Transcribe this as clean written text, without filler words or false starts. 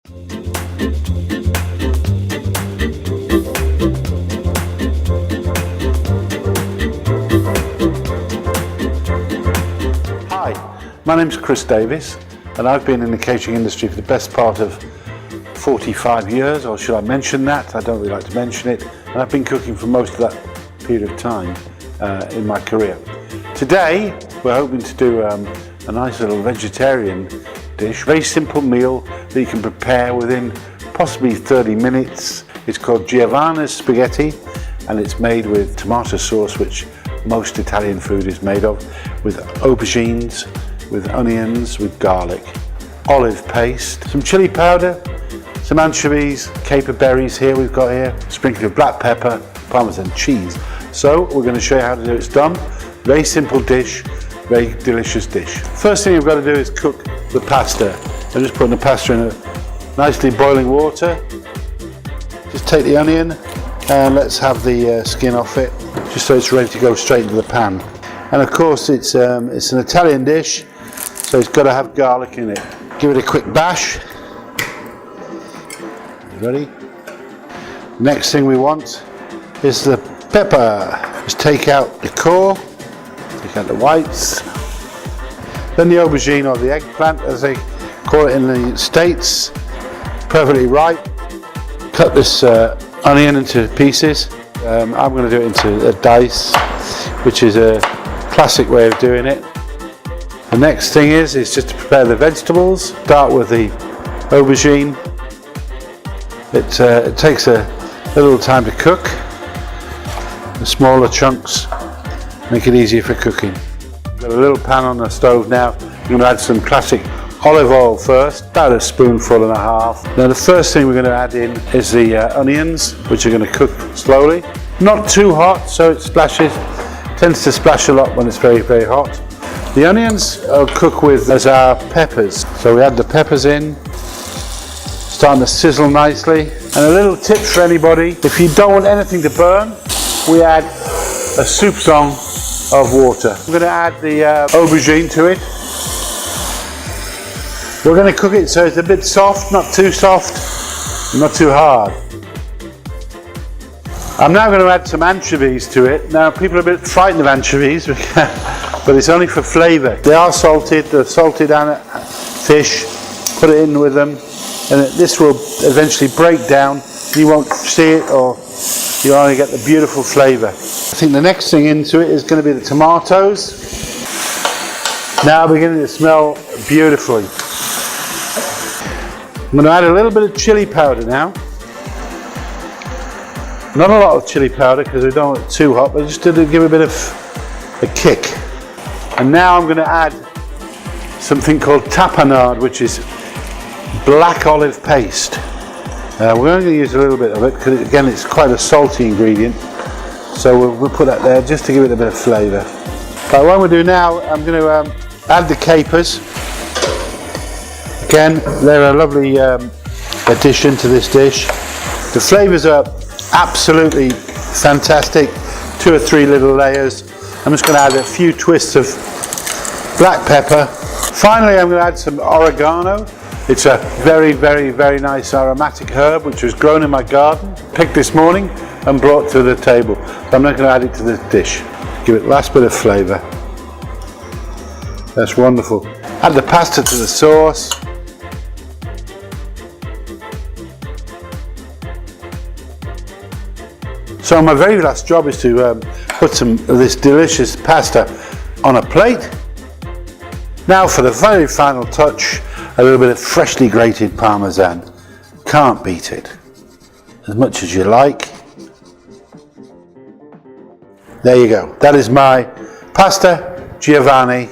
Hi, my name's Chris Davis and I've been in the catering industry for the best part of 45 years, or should I mention that? I don't really like to mention it, and I've been cooking for most of that period of time in my career. Today we're hoping to do a nice little vegetarian dish, very simple meal that you can prepare within possibly 30 minutes. It's called Giovanna's spaghetti and it's made with tomato sauce, which most Italian food is made of, with aubergines, with onions, with garlic, olive paste, some chili powder, some anchovies, caper berries here we've got here, sprinkle of black pepper, Parmesan cheese. So we're going to show you how to do it. It's done. Very simple dish, very delicious dish. First thing you've got to do is cook the pasta. I'm just putting the pasta in a nicely boiling water. Just take the onion and let's have the skin off it, just so it's ready to go straight into the pan. And of course it's an Italian dish, so it's got to have garlic in it. Give it a quick bash. Ready? Next thing we want is the pepper. Just take out the core, take out the whites, then the aubergine or the eggplant as they call it in the States, perfectly ripe. Cut this onion into pieces. I'm going to do it into a dice, which is a classic way of doing it. The next thing is just to prepare the vegetables. Start with the aubergine. It takes a little time to cook. The smaller chunks make it easier for cooking. Got a little pan on the stove now. I'm going to add some classic olive oil first, about a spoonful and a half. Now the first thing we're going to add in is the onions, which are going to cook slowly. Not too hot, so it splashes. Tends to splash a lot when it's very, very hot. The onions I'll cook with as our peppers. So we add the peppers in, starting to sizzle nicely. And a little tip for anybody, if you don't want anything to burn, we add a soup song of water. I'm going to add the aubergine to it. We're going to cook it so it's a bit soft, not too soft, not too hard. I'm now going to add some anchovies to it. Now people are a bit frightened of anchovies, but it's only for flavour. They are salted, they're salted fish, put it in with them, and this will eventually break down. You won't see it, or you only get the beautiful flavour. I think the next thing into it is going to be the tomatoes. Now beginning to smell beautifully. I'm going to add a little bit of chili powder now. Not a lot of chili powder because we don't want it too hot, but just to give a bit of a kick. And now I'm going to add something called tapenade, which is black olive paste. We're going to use a little bit of it because again it's quite a salty ingredient, so we'll put that there just to give it a bit of flavour. But what we'll do now, I'm going to add the capers. Again, they're a lovely addition to this dish. The flavours are absolutely fantastic. 2 or 3 little layers. I'm just going to add a few twists of black pepper. Finally, I'm going to add some oregano. It's a very, very, very nice aromatic herb which was grown in my garden, picked this morning and brought to the table. But I'm not going to add it to the dish. Give it the last bit of flavour. That's wonderful. Add the pasta to the sauce. So my very last job is to put some of this delicious pasta on a plate. Now for the very final touch, a little bit of freshly grated Parmesan. Can't beat it. As much as you like. There you go. That is my pasta Giovanni